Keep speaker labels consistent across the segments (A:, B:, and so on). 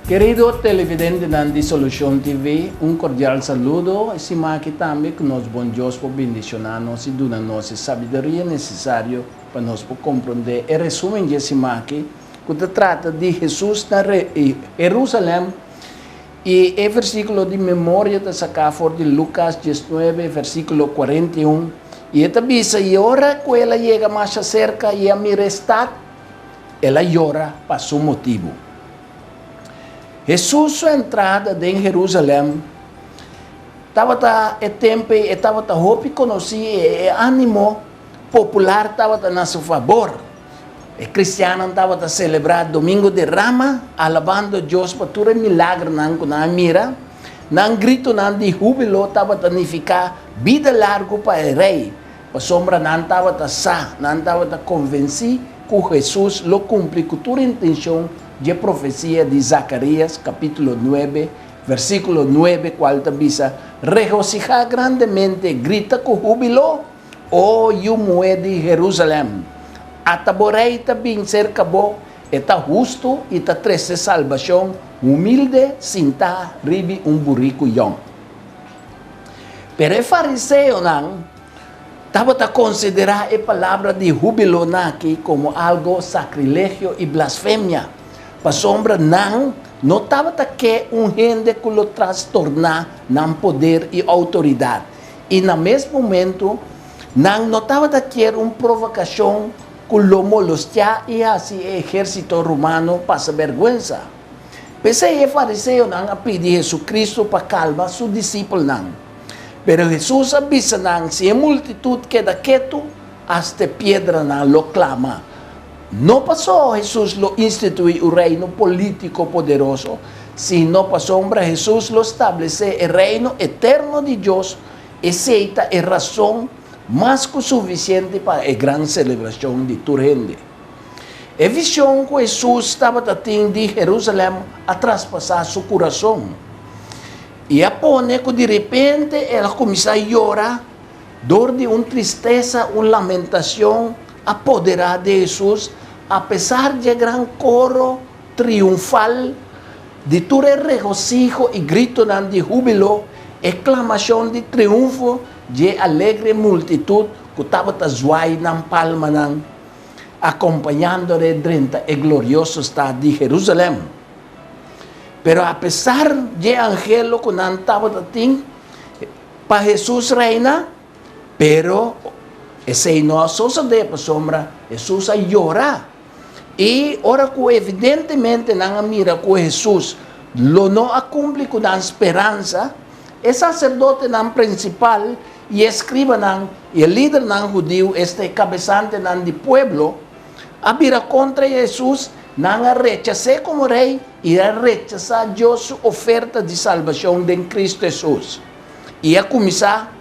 A: Querido televidente de Solución TV, un cordial saludo. Estima que también que nos bom Dios por bendicionarnos y darnos sabiduría necesaria para nos comprender. El resumen de estima que se trata de Jesús en Jerusalén y el versículo de memoria de sacar de Lucas 19, versículo 41. Y esta visa, y ahora que ella llega más cerca y a mi restar, ella llora por su motivo. Jesús, su entrada en Jerusalén, estaba el tempo, estaba hopi conocido, el ánimo popular estaba a su favor. El cristiano estaba a celebrar Domingo de Rama, alabando a Dios por todo el milagro que nos mira. Un grito de júbilo estaba a significar vida larga para el rey. Por sombra não estava não estava convencido que Jesus lo cumpre com toda a intenção de profecia de Zacarias, capítulo 9, versículo 9, qual diz: regocijar grandemente, grita com júbilo, oh Yumué de Jerusalém. Ataborei também cerca bo, está justo e está trece salvação, humilde, sinta, ribe burrico yom. Pero o fariseu não estava a considerar a palavra de júbilo aqui como algo sacrilégio e blasfêmia. Para sombra não estava a querer gente que lo transtornar no poder e autoridade. E no mesmo momento, não estava a querer uma provocação que lo molestia e assim o exército romano passa vergonha. Pensei o fariseu a pedir a Jesus Cristo para calmar seus discípulos. Pero Jesús avisa si a multitud queda quieto, hasta piedra lo clama. No pasó Jesús lo instituyó un reino político poderoso, sino por sombra Jesús lo establece el reino eterno de Dios, esa es razón más que suficiente para la gran celebración de tu gente. La visión que Jesús estaba tratando de Jerusalén a traspasar su corazón. E apone que de repente ela começa a llorar, dor de uma tristeza, uma lamentação apoderada de Jesus, apesar de gran coro triunfal, de todo regocijo e grito de júbilo, exclamação de triunfo de alegre multitud que estava a zoar na palma, acompanhando durante o glorioso estado de Jerusalém. Pero a pesar de angelo que não estava para Jesus reina, pero esse não sucede para sombra, Jesus a llorar. E ora que evidentemente não mira que Jesus lo não cumpre com a esperança, o sacerdote não principal e escriba não, e o líder não judeu, este cabeçante não do pueblo, a mira contra Jesus, não a rechazar como rei e a rechazar Deus sua oferta de salvação de Cristo Jesus. E a começar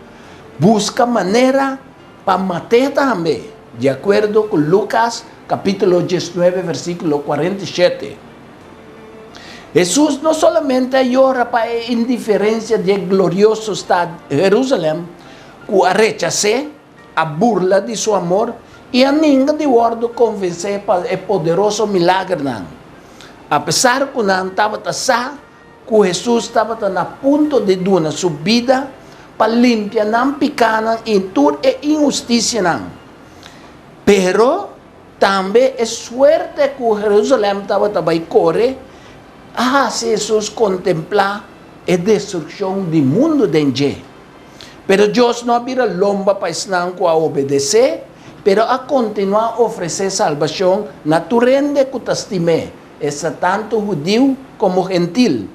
A: busca maneira para matar também, de acordo com Lucas, capítulo 19, versículo 47. Jesus não somente llora para a indiferença do glorioso estado de Jerusalém, que a rechazar, a burla de seu amor, e a ninguém de ordo convencer para o poderoso milagre. Apesar que não estava a que Jesus estava a ponto de dar sua vida para limpar não pecado e toda a injustiça. Pero também é suerte que Jerusalém estava a correr a Jesus contemplar a destruição do mundo de hoje. Pero Deus não abrirá lomba para não a obedecer, pero a continuar a oferecer salvação na turende que testime, essa tanto judeu como gentil,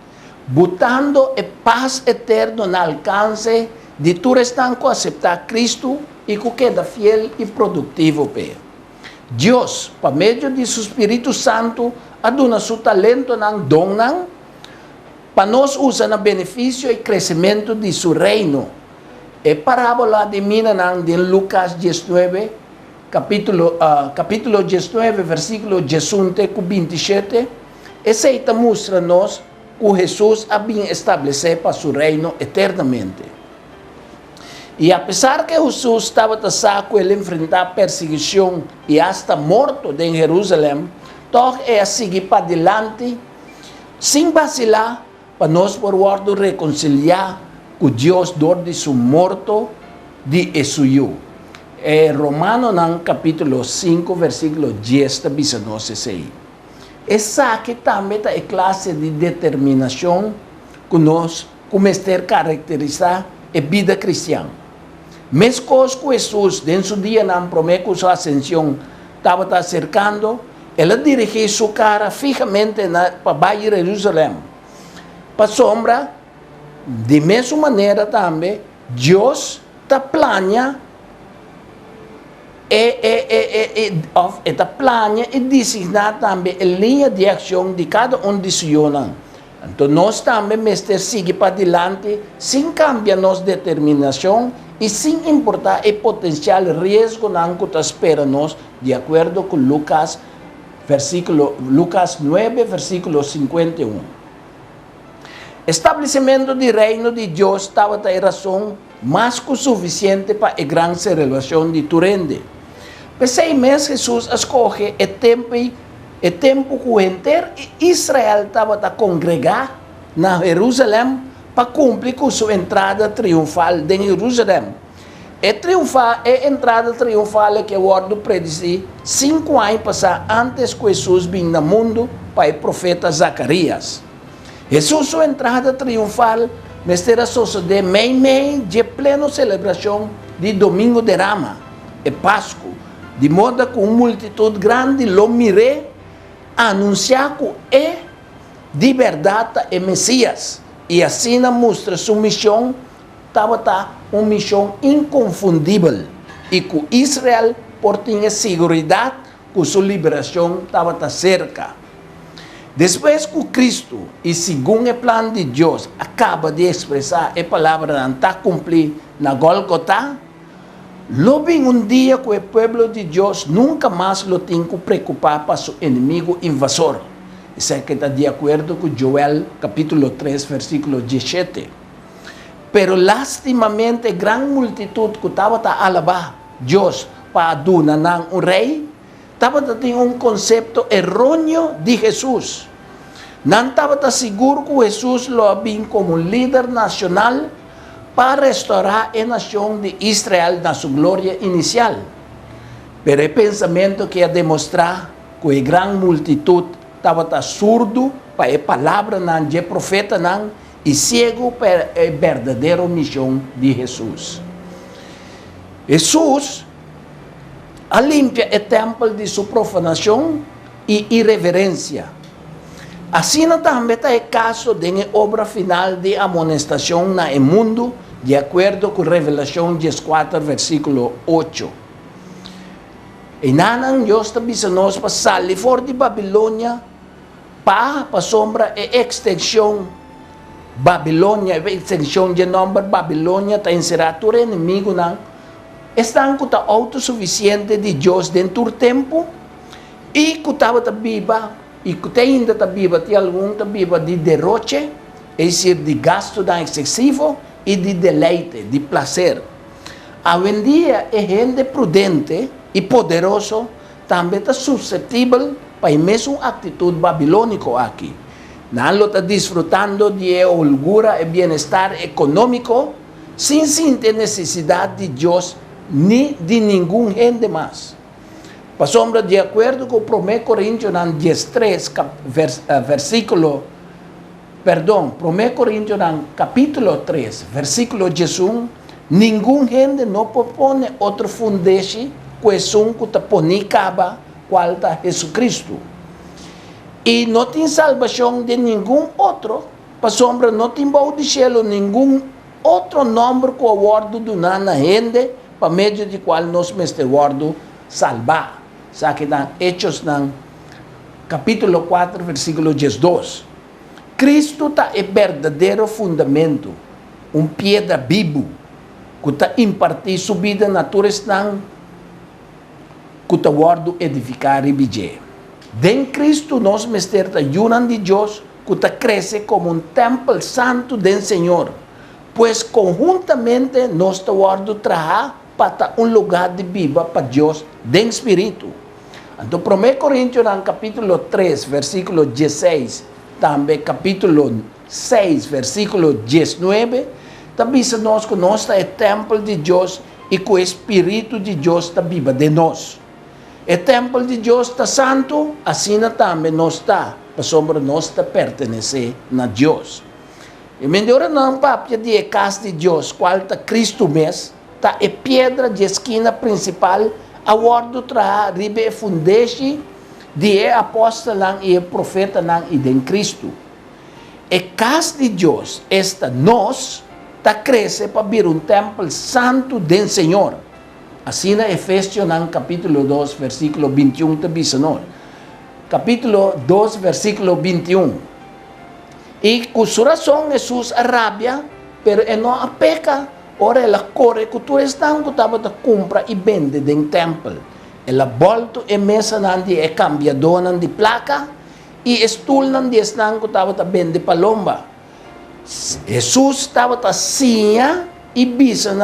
A: botando a paz eterna no alcance de tu estanco aceitar Cristo e que queda fiel e produtivo. Deus, por meio de seu Espírito Santo, aduna seu talento ng dom para nós usar no benefício e crescimento de seu reino. A parábola de mina de Lucas 19, capítulo 19, versículo 18 a 27, essa mostra-nos que Jesus havia estabelecido para seu reino eternamente. E apesar que Jesus estava a saco ele enfrentar perseguição e hasta morto em Jerusalém, todos é a seguir para adiante Sem vacilar, para nós poder reconciliar com Deus dor de seu morto de Esuiu. Romano no capítulo 5, versículo 10, bisa nós aí. Essa aqui também é a classe de determinação que nós começamos a caracterizar a vida cristã. Mesmo com Jesus, dentro do dia, não promete sua ascensão, estava acercando, ela dirigiu sua cara fijamente para Jerusalém. Para sombra, de mesma maneira também, Deus está planeando e designar também a linha de ação de cada de Sion. Então, nós também temos seguir para adiante, sem cambiar nossa determinação e sem importar o potencial risco que está esperando, de acordo com Lucas 9, versículo 51. Estabelecimento do reino de Deus estava a razão mais que suficiente para a grande celebração de Turende. Por 6 meses, Jesus escolhe o tempo que o inteiro Israel estava a congregar na Jerusalém para cumprir com sua entrada triunfal em Jerusalém. A entrada triunfal que o Word predisse 5 anos passados antes que Jesus vinha no mundo para o profeta Zacarias. Jesus, sua entrada triunfal, será suceder meio de plena celebração de Domingo de Rama e Páscoa, de modo que uma multidão grande lo mire anunciar que é de verdade o Messias. E assim mostra sua missão, estava uma missão inconfundível. E que Israel, por ter segurança que sua liberação estava cerca. Depois que Cristo, e segundo o plano de Deus, acaba de expressar a palavra não está cumprida na Golgotha, lo vem dia que o povo de Deus nunca mais lo tem que preocupar para seu inimigo invasor. Isso é que está de acordo com Joel, capítulo 3, versículo 17. Pero lastimamente, a grande multidão que estava a alabar Deus para adorar um rei, estava a ter conceito errôneo de Jesus. Não estava seguro que Jesus lo havia como líder nacional para restaurar a nação de Israel na sua glória inicial. Pero o pensamento que ia demonstrar que a grande multidão estava surdo para a palavra de profeta e cego para a verdadeira missão de Jesus. Jesus limpia o templo de sua profanação e irreverência. Assim também está o caso da obra final de amonestação no mundo, de acordo com Revelação 14, versículo 8. E nanang Deus está dizendo para sair fora de Babilônia, para sombra e extensão Babilônia, a extensão de nome Babilônia, está encerrado o inimigo, estão com a autossuficiente de Deus dentro do tempo, e que estava viva, e que ainda está viva, tem algum está viva de derroche, é dizer, de gasto excessivo, e de deleite, de prazer. Hoje em dia, a gente prudente e poderoso também está suscetível para a mesma atitude babilônica aqui. Não está desfrutando de holgura e bem-estar econômico, sem sentir necessidade de Deus nem de ninguém gente mais. Para sombra, de acordo com 1 Coríntios 13, versículo 1 Coríntios capítulo 3, versículo 11, nenhum gente não propõe outro fundeste que é que te põe caba, qual é Jesus Cristo. E não tem salvação de nenhum outro, para sombra, não tem bom de cielo nenhum outro nome que o guardo do na gente, para meio de qual nós este guardo salvar. Sabe que Hechos capítulo 4, versículo 12. Cristo está o verdadeiro fundamento, pedra vivo, que está impartir sua vida natural, que está guardo edificar e viver. Em Cristo, nós estamos ayudando de Deus, que está cresce como templo santo do Senhor, pois conjuntamente nós guardo trabalhar para lugar de viva para Deus, em espírito. Então, 1 Coríntios, capítulo 3, versículo 16, también capítulo 6, versículo 19, también se nos conoce el templo de Dios y que el Espíritu de Dios está viva de nos. El templo de Dios está santo, así también no está, pero no está pertenece a Dios. E melhora não papia de casa de Deus, qual está Cristo mesmo, está a pedra de esquina principal, a bordo tra ribe e fundeste de apóstolo e profeta e de Cristo. E casa de Deus, esta nós, está cresce para vir templo santo do Senhor. Assim na Efésios capítulo 2, versículo 21, está dizendo. Capítulo 2, versículo 21. E com sua razão, Jesus arrabia, pero não a peca. Ora, ela corre, que tu estás que estava a comprar e vende no templo. Ela volta e mesa nandi e cambiadora de placa e estul nandi estão que estava a vender palomba. Jesus estava a sinha e bisa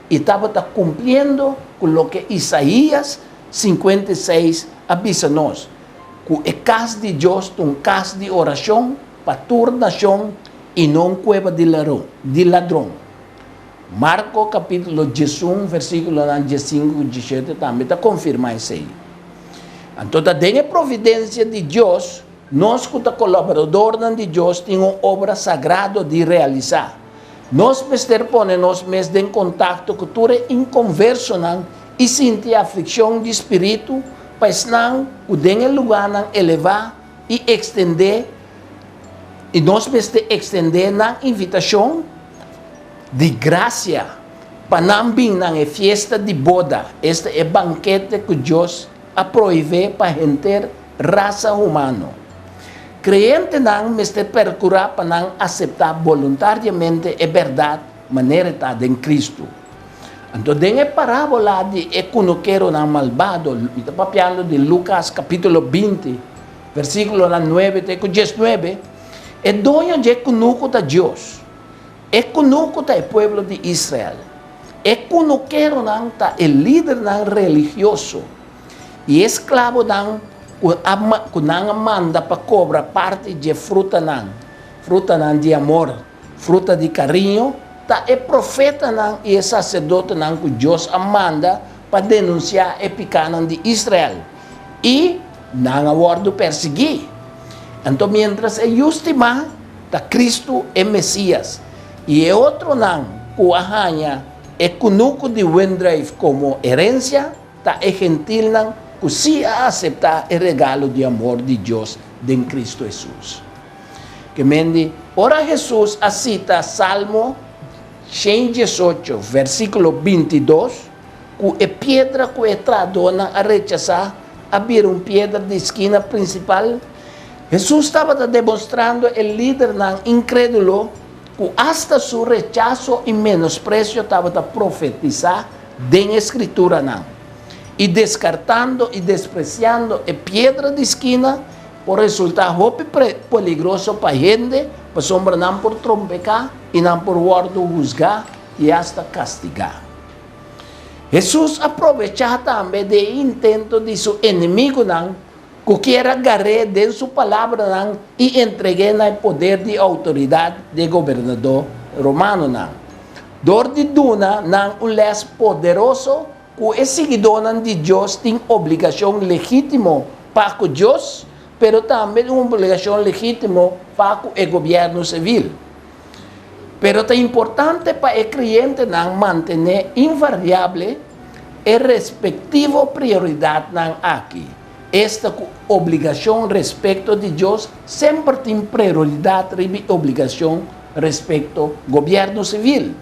A: e estava cumprindo com o que Isaías 56 avisa nos. Que é casa de Deus, um casa de oração, para toda nação e não cueva de ladrão. Marco capítulo 11, versículo 15 e 17 também está confirmando isso aí. Então, tem a providência de Deus, nós que somos colaboradores de Deus, temos uma obra sagrada de realizar. Nós precisamos pôr nós mesmos em contato com toda inconverso e sentir a aflição de espírito, para que tenha lugar elevar e estender. E nós precisamos estender na invitação de graça para não vir na festa de boda. Este é o banquete que Deus a proíbe para a gente, raça humana. Crente não precisa procurar para não aceitar voluntariamente a verdade, maneira de em Cristo. Então, tem a parábola de econoquero malvado, está papiando de Lucas capítulo 20, versículo 9 até 19. É dono de conuco da Deus. É conuco da povo de Israel. É conuquero não tá é líder não religioso. E escravo não que não manda para cobrar parte de fruta não de amor, fruta de carinho, tá é profeta não e é sacerdote não que Deus manda para denunciar a pecado de Israel. E não abordo perseguir. Então, mientras é justima, está Cristo é Messias. E é outro não, que arranha é conuco de Wendrive como herência, está é gentil não, que se aceitar o regalo de amor de Deus em Cristo Jesus. Que mende, ora Jesus cita Salmo 118, versículo 22, que é pedra que é tradona a rechazar, abrir pedra de esquina principal. Jesus estava demonstrando o líder incrédulo que hasta seu rechazo e menosprezo estava a profetizar da Escritura e descartando e despreciando a pedra de esquina por resultar muito peligroso para a gente, para sombra não por trompecar e não por guardo juzgar e hasta castigar. Jesus aproveitou também do intento de seu inimigo que quer agarrar de sua palavra e entregar no poder de autoridade de governador romano. Dor de Duna, um les poderoso, que é seguidor de Deus, tem obrigação legítima para com Deus, mas também uma obrigação legítima para com o governo civil. Mas é importante para o cliente manter invariável a respectiva prioridade aqui. Esta obrigação respeito de Deus sempre tem prioridade e obrigação respeito ao governo civil.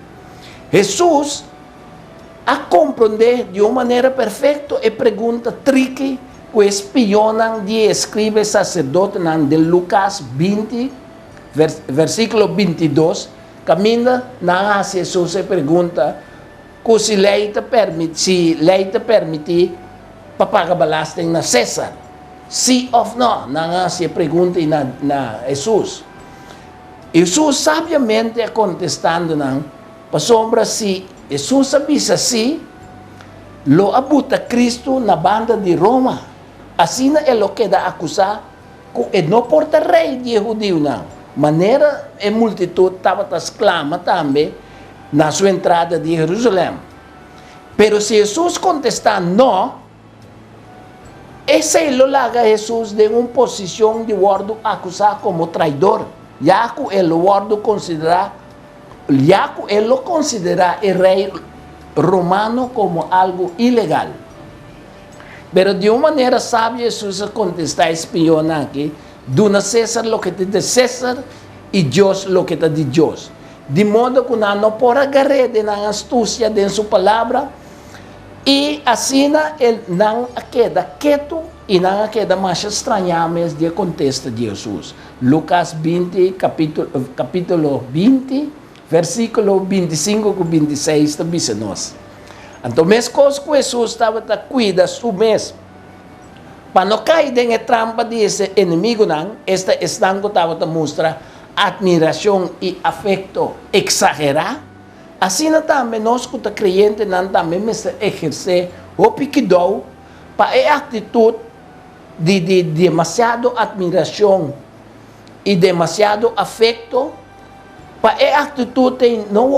A: Jesus a compreender de uma maneira perfeita a pergunta tricky que espionam de escribe sacerdote de Lucas 20, versículo 22, caminha na Jesus e pergunta que se lei te permite para pagar balasteng na César. Sí of no, na se pergunta na Jesus. Jesus sabiamente contestando para sombra si Jesus avisa si, lo abuta Cristo na banda de Roma. Assim é o que dá acusar E não porta rei de judeu, não. Maneira e multitud estava exclama também na sua entrada de Jerusalém. Pero se Jesus contestar não, esse lo laga Jesus de uma posição de guardo acusar como traidor. Já que ele guardo considera, já que ele lo considera o rei romano como algo ilegal. Pero de uma maneira sábia, Jesus contesta espiona aqui, dona César lo que te de César e Deus lo que te de Deus. De modo que não pode agarrar de na astúcia de sua palavra e assim ele não queda quieto e não queda mais estranhamente de contexto de Jesus. Lucas 20, capítulo 20, versículo 25 e 26 também se nós. Então, mesmo coisa que Jesus estava a cuidar do mês, para não cair em trampa desse inimigo, esta estanco estava a mostrar admiração e afeto exagerado. Assim também nós, que estamos crentes, também exercer o piquidão para a atitude de demasiado admiração e demasiado afeto, para a atitude de não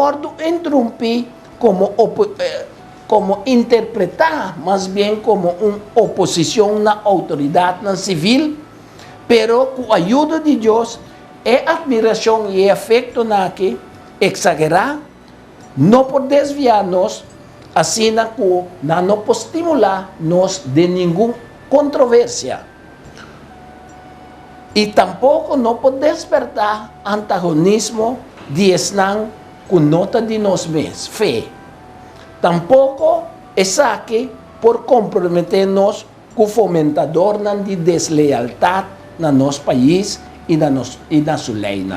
A: interromper como interpretar, mas bem como uma oposição na autoridade na civil, pero com a ajuda de Deus, é admiração e afeto na que exagerar, não pode desviar-nos, assim que não pode estimular-nos de nenhuma controvérsia. E tampouco não pode despertar antagonismo de estar com nota de nós mesmos, fé. Tampouco é saque por comprometer-nos com o fomentador de deslealdade no nosso país e na sua lei.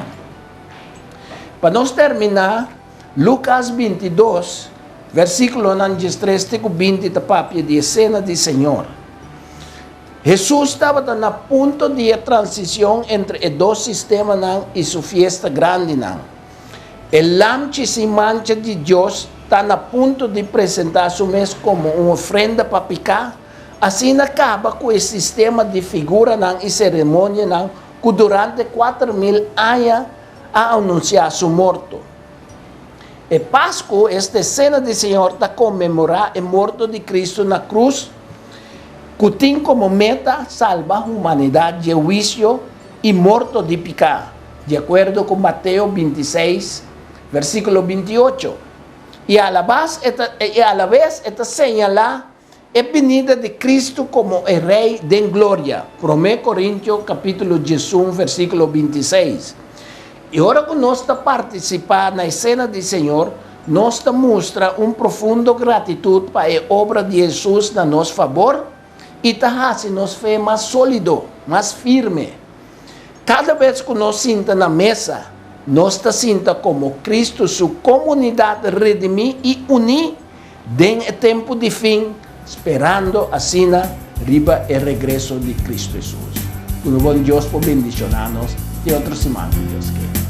A: Para nós terminar, Lucas 22, versículo 3 e 20, da papia de cena do Senhor. Jesus estava na ponto de transição entre os dois sistemas e sua festa grande. O lampe sem mancha de Deus está a ponto de apresentar-se mesmo como uma ofrenda para picar. Assim acaba com o sistema de figura e cerimônia que durante 4.000 anos a anunciar seu morto. E Páscoa, esta cena do Senhor, está a comemorar o morto de Cristo na cruz, que tem como meta salvar a humanidade de juízo e morto de picar, de acordo com Mateus 26, versículo 28. E a la vez está señalar a venida de Cristo como o Rei de glória. 1 Coríntios capítulo 11, versículo 26. E agora que nós estamos participando na cena do Senhor, nós mostra uma profunda gratidão para a obra de Jesus a nosso favor e faz nos fé mais sólido, mais firme. Cada vez que nós sentamos na mesa, nós sintamos como Cristo, sua comunidade redimir e unir em tempo de fim, esperando assim riba o regresso de Cristo Jesus. Que o bom Deus por bendicionar-nos. E outra semana, Deus quer.